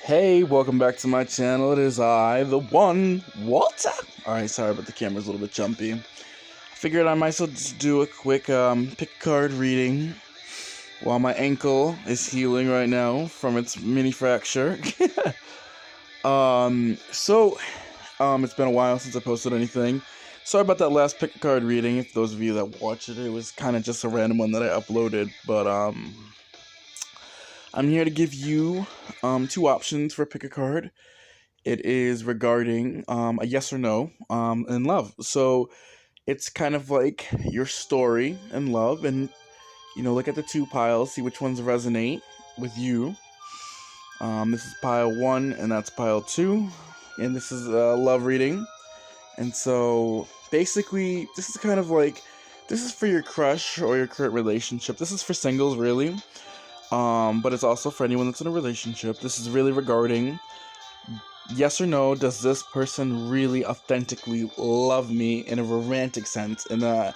Hey, welcome back to my channel. It is I, the one, Walter. Alright, sorry about the camera's a little bit jumpy. I figured I might as well just do a quick pick card reading while my ankle is healing right now from its mini fracture. It's been a while since I posted anything. Sorry about that last pick card reading. If those of you that watched it, it was kind of just a random one that I uploaded, but I'm here to give you two options for pick a card. It is regarding a yes or no in love. So it's kind of like your story in love, and look at the two piles, see which ones resonate with you. This is pile one, and that's pile two, and this is a love reading. And so basically, this is kind of like this is for your crush or your current relationship. This is for singles, really. But it's also for anyone that's in a relationship. This is really regarding yes or no, does this person really authentically love me in a romantic sense, in a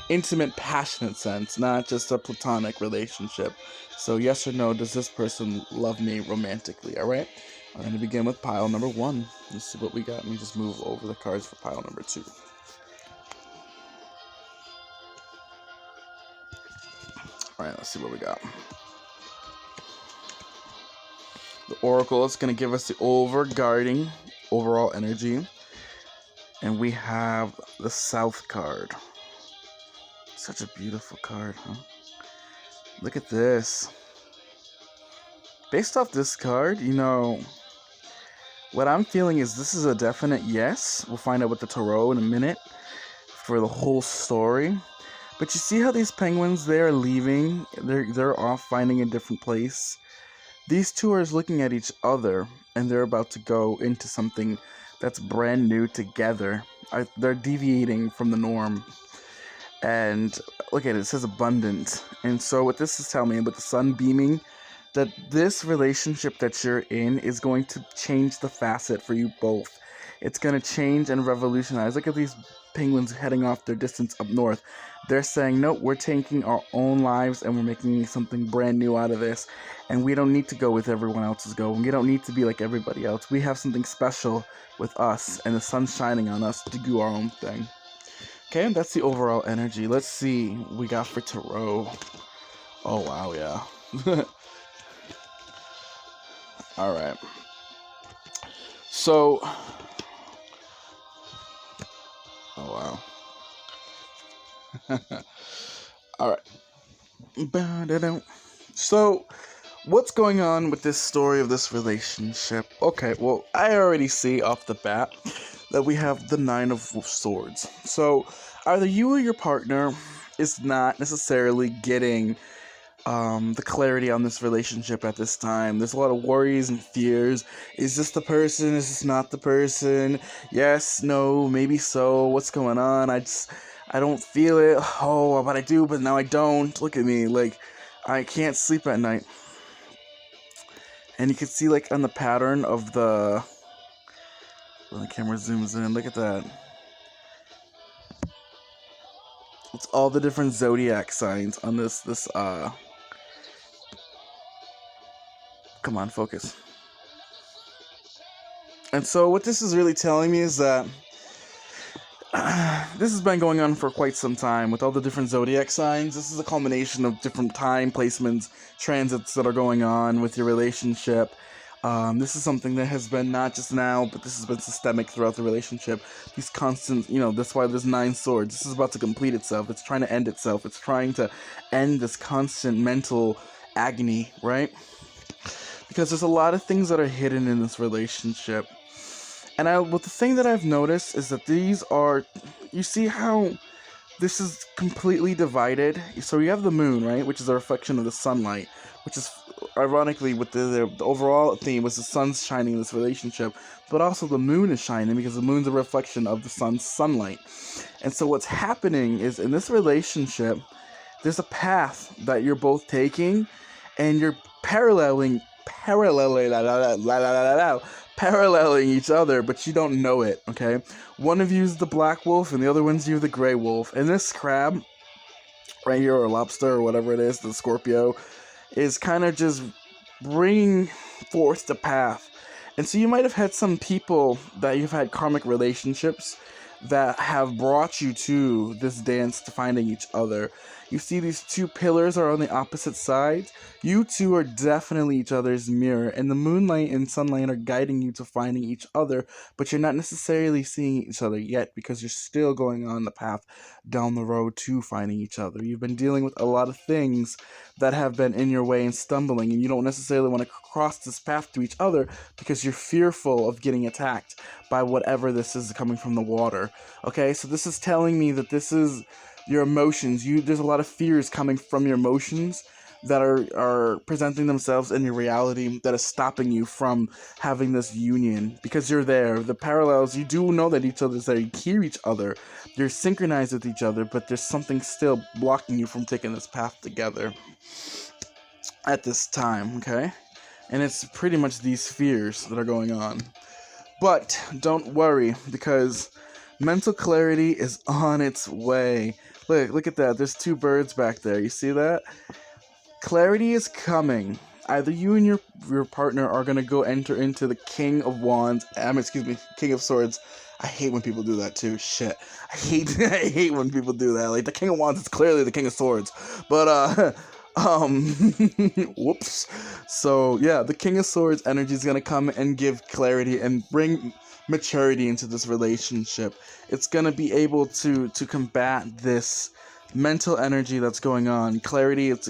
intimate, passionate sense, not just a platonic relationship. So yes or no, does this person love me romantically? Alright? I'm going to begin with pile number one. Let's see what we got. Let me just move over the cards for pile number two. Alright, let's see what we got. The Oracle is going to give us the overguarding overall energy. And we have the South card. Such a beautiful card, huh? Look at this. Based off this card, what I'm feeling is this is a definite yes. We'll find out with the Tarot in a minute for the whole story. But you see how these penguins, they're leaving? They're off finding a different place. These two are looking at each other, and they're about to go into something that's brand new together. They're deviating from the norm. And look at it, it says abundant. And so what this is telling me, with the sun beaming, that this relationship that you're in is going to change the facet for you both. It's going to change and revolutionize. Look at these penguins heading off their distance up north. They're saying, no, we're taking our own lives and we're making something brand new out of this. And we don't need to go with everyone else's go. We don't need to be like everybody else. We have something special with us, and the sun's shining on us to do our own thing. Okay, and that's the overall energy. Let's see what we got for Tarot. Oh, wow, yeah. Alright. So... oh, wow. Alright. So, what's going on with this story of this relationship? Okay, well, I already see off the bat that we have the Nine of Swords. So, either you or your partner is not necessarily getting the clarity on this relationship at this time. There's a lot of worries and fears. Is this the person? Is this not the person? Yes, no, maybe so. What's going on? I don't feel it. Oh, but I do, but now I don't. Look at me. Like, I can't sleep at night. And you can see, like, on the pattern of the... when the camera zooms in, look at that. It's all the different zodiac signs on this, come on, focus. And so what this is really telling me is that this has been going on for quite some time with all the different zodiac signs. This is a culmination of different time placements, transits that are going on with your relationship. This is something that has been not just now, but this has been systemic throughout the relationship. These constant, that's why there's 9 swords. This is about to complete itself. It's trying to end itself. It's trying to end this constant mental agony, right? Because there's a lot of things that are hidden in this relationship. And the thing that I've noticed is that these are, you see how this is completely divided? So you have the moon, right, which is a reflection of the sunlight, which is, ironically, with the overall theme was the sun's shining in this relationship, but also the moon is shining because the moon's a reflection of the sun's sunlight. And so what's happening is, in this relationship, there's a path that you're both taking, and you're paralleling each other, but you don't know it, okay? One of you is the black wolf, and the other one's you the gray wolf. And this crab, right here, or lobster, or whatever it is, the Scorpio, is kind of just bringing forth the path. And so you might have had some people that you've had karmic relationships that have brought you to this dance to finding each other. You see these two pillars are on the opposite sides. You two are definitely each other's mirror, and the moonlight and sunlight are guiding you to finding each other, but you're not necessarily seeing each other yet because you're still going on the path down the road to finding each other. You've been dealing with a lot of things that have been in your way and stumbling, and you don't necessarily want to cross this path to each other because you're fearful of getting attacked by whatever this is coming from the water. Okay, so this is telling me that this is your emotions. There's a lot of fears coming from your emotions that are presenting themselves in your reality that is stopping you from having this union because you're there. The parallels, you do know that each other's there. You hear each other. You're synchronized with each other, but there's something still blocking you from taking this path together at this time, okay? And it's pretty much these fears that are going on. But don't worry, because mental clarity is on its way. Look at that. There's two birds back there. You see that? Clarity is coming. Either you and your partner are gonna go enter into the King of Wands. King of Swords. I hate when people do that too. Shit. I hate when people do that. Like the King of Wands is clearly the King of Swords. But whoops. So yeah, the King of Swords energy is gonna come and give clarity and bring maturity into this relationship. It's gonna be able to combat this mental energy that's going on. Clarity, it's,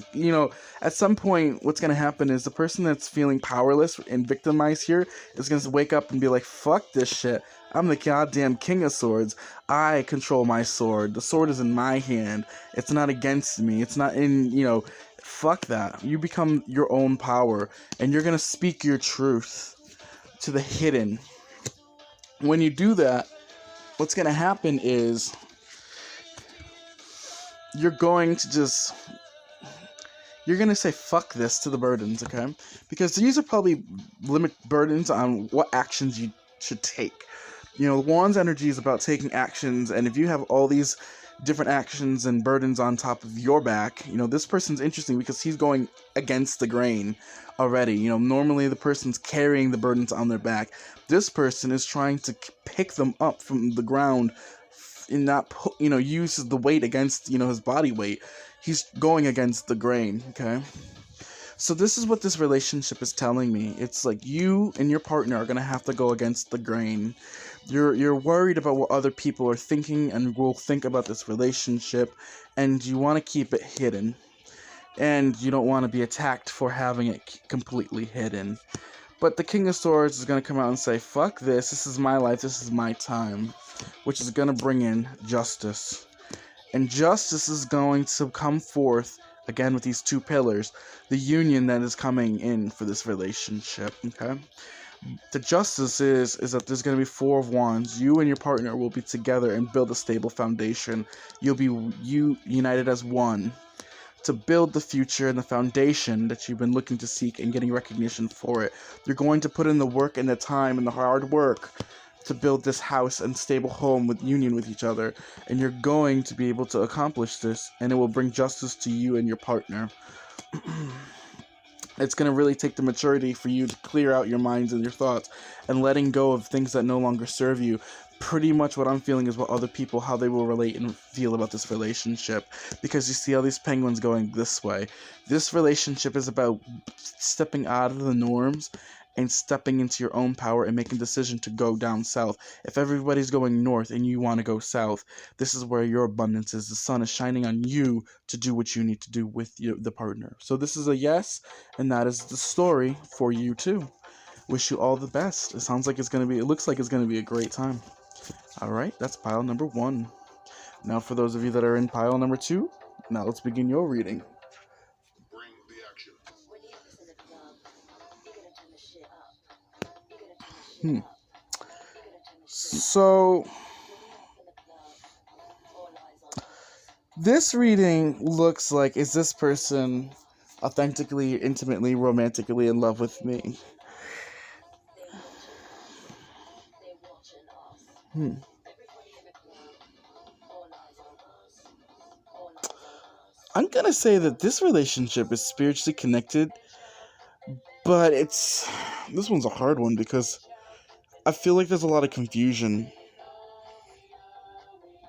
at some point what's going to happen is the person that's feeling powerless and victimized here is going to wake up and be like, fuck this shit. I'm the goddamn King of Swords. I control my sword. The sword is in my hand. It's not against me. It's not in, fuck that. You become your own power and you're going to speak your truth to the hidden. When you do that, what's going to happen is you're going to say fuck this to the burdens, okay? Because these are probably limit burdens on what actions you should take. The Wand's energy is about taking actions, and if you have all these different actions and burdens on top of your back, this person's interesting because he's going against the grain already. Normally the person's carrying the burdens on their back. This person is trying to pick them up from the ground and not uses the weight against his body weight. He's going against the grain, okay? So this is what this relationship is telling me. It's like you and your partner are gonna have to go against the grain. You're worried about what other people are thinking and will think about this relationship, and you want to keep it hidden, and you don't want to be attacked for having it completely hidden. But the King of Swords is going to come out and say, fuck this, this is my life, this is my time, which is going to bring in justice. And justice is going to come forth, again with these two pillars, the union that is coming in for this relationship, okay? The justice is that there's going to be Four of Wands. You and your partner will be together and build a stable foundation. You'll be united as one to build the future and the foundation that you've been looking to seek and getting recognition for it. You're going to put in the work and the time and the hard work to build this house and stable home with union with each other, and you're going to be able to accomplish this, and it will bring justice to you and your partner. It's going to really take the maturity for you to clear out your minds and your thoughts and letting go of things that no longer serve you. Pretty much what I'm feeling is what other people, how they will relate and feel about this relationship. Because you see all these penguins going this way. This relationship is about stepping out of the norms and stepping into your own power and making a decision to go down south. If everybody's going north and you want to go south, this is where your abundance is. The sun is shining on you to do what you need to do with the partner. So this is a yes, and that is the story for you too. Wish you all the best. It looks like it's going to be a great time. Alright, that's pile number 1. Now for those of you that are in pile number 2, now let's begin your reading. Bring the action. So, this reading looks like, is this person authentically, intimately, romantically in love with me? I'm gonna say that this relationship is spiritually connected, but this one's a hard one because I feel like there's a lot of confusion.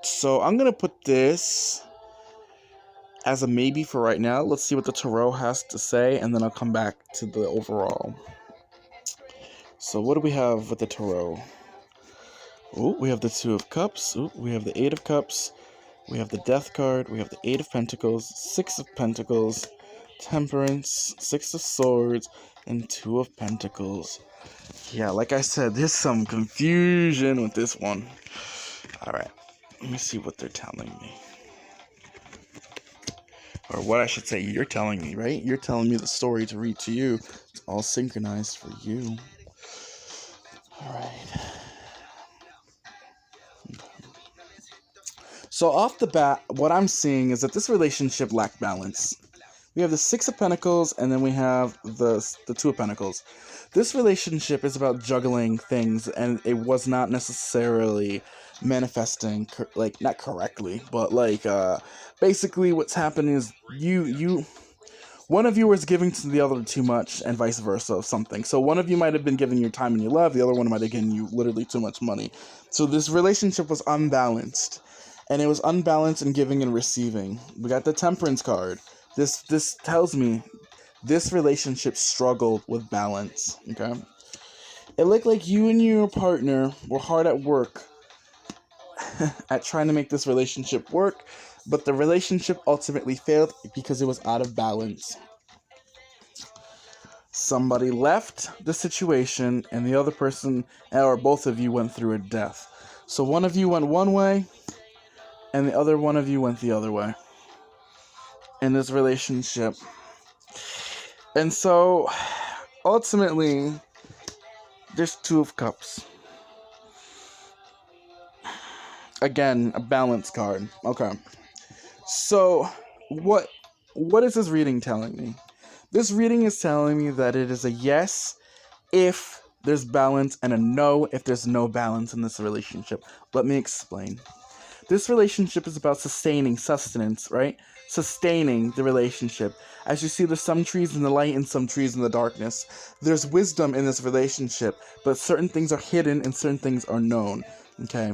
So I'm gonna put this as a maybe for right now. Let's see what the tarot has to say, and then I'll come back to the overall. So what do we have with the tarot? Oh, we have the Two of Cups. Oh, we have the Eight of Cups. We have the Death card. We have the Eight of Pentacles, Six of Pentacles, Temperance, Six of Swords, and Two of Pentacles. Yeah, like I said, there's some confusion with this one. Alright, let me see what they're telling me. Or what I should say, you're telling me, right? You're telling me the story to read to you. It's all synchronized for you. Alright. So off the bat, what I'm seeing is that this relationship lacked balance. We have the Six of Pentacles, and then we have the Two of Pentacles. This relationship is about juggling things, and it was not necessarily manifesting, not correctly, but basically what's happening is one of you was giving to the other too much, and vice versa of something. So one of you might have been giving your time and your love, the other one might have given you literally too much money. So this relationship was unbalanced, and it was unbalanced in giving and receiving. We got the Temperance card. This tells me this relationship struggled with balance, okay? It looked like you and your partner were hard at work at trying to make this relationship work, but the relationship ultimately failed because it was out of balance. Somebody left the situation, and the other person, or both of you, went through a death. So one of you went one way, and the other one of you went the other way in this relationship. And so, ultimately, there's Two of Cups. Again, a balance card. Okay. So, what is this reading telling me? This reading is telling me that it is a yes if there's balance and a no if there's no balance in this relationship. Let me explain. This relationship is about sustaining sustenance, right? Sustaining the relationship. As you see, there's some trees in the light and some trees in the darkness. There's wisdom in this relationship, but certain things are hidden and certain things are known, okay?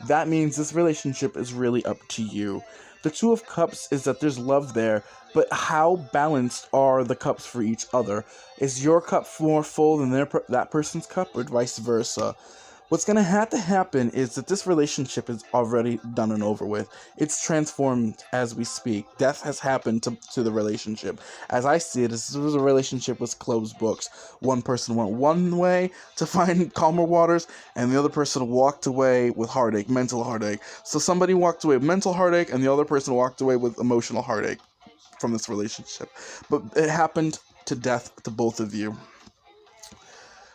That means this relationship is really up to you. The Two of Cups is that there's love there, but how balanced are the cups for each other? Is your cup more full than that person's cup, or vice versa? What's going to have to happen is that this relationship is already done and over with. It's transformed as we speak. Death has happened to the relationship. As I see it, this was a relationship with closed books. One person went one way to find calmer waters, and the other person walked away with heartache, mental heartache. So somebody walked away with mental heartache, and the other person walked away with emotional heartache from this relationship. But it happened to death to both of you.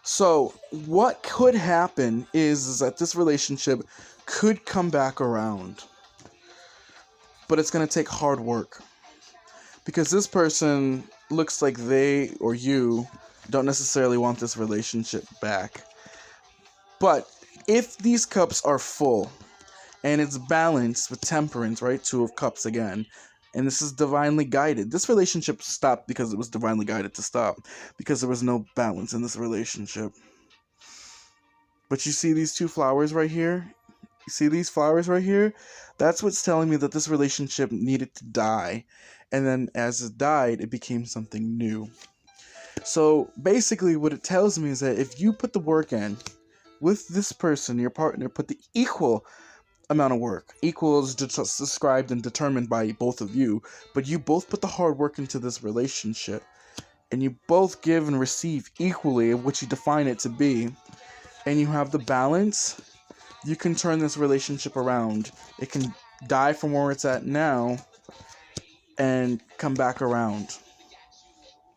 So, what could happen is that this relationship could come back around. But it's going to take hard work. Because this person looks like they or you don't necessarily want this relationship back. But if these cups are full and it's balanced with temperance, right? Two of Cups again. And this is divinely guided. This relationship stopped because it was divinely guided to stop. Because there was no balance in this relationship. But you see these two flowers right here? You see these flowers right here? That's what's telling me that this relationship needed to die. And then as it died, it became something new. So basically what it tells me is that if you put the work in with this person, your partner, put the equal amount of work. Equal is described and determined by both of you, but you both put the hard work into this relationship, and you both give and receive equally what you define it to be, and you have the balance, you can turn this relationship around. It can die from where it's at now and come back around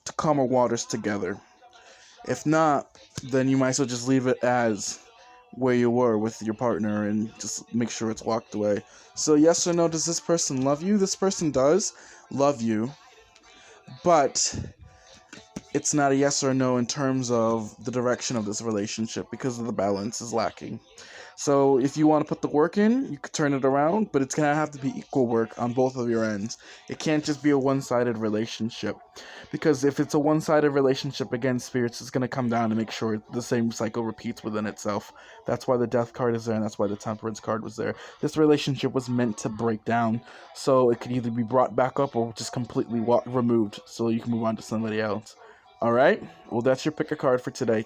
to calmer waters together. If not, then you might as well just leave it as where you were with your partner and just make sure it's walked away. So yes or no, does this person love you? This person does love you, but it's not a yes or no in terms of the direction of this relationship because of the balance is lacking. So if you want to put the work in, you could turn it around, but it's going to have to be equal work on both of your ends. It can't just be a one-sided relationship. Because if it's a one-sided relationship, again, spirits is going to come down to make sure the same cycle repeats within itself. That's why the death card is there, and that's why the temperance card was there. This relationship was meant to break down, so it could either be brought back up or just completely removed, so you can move on to somebody else. Alright? Well, that's your pick a card for today.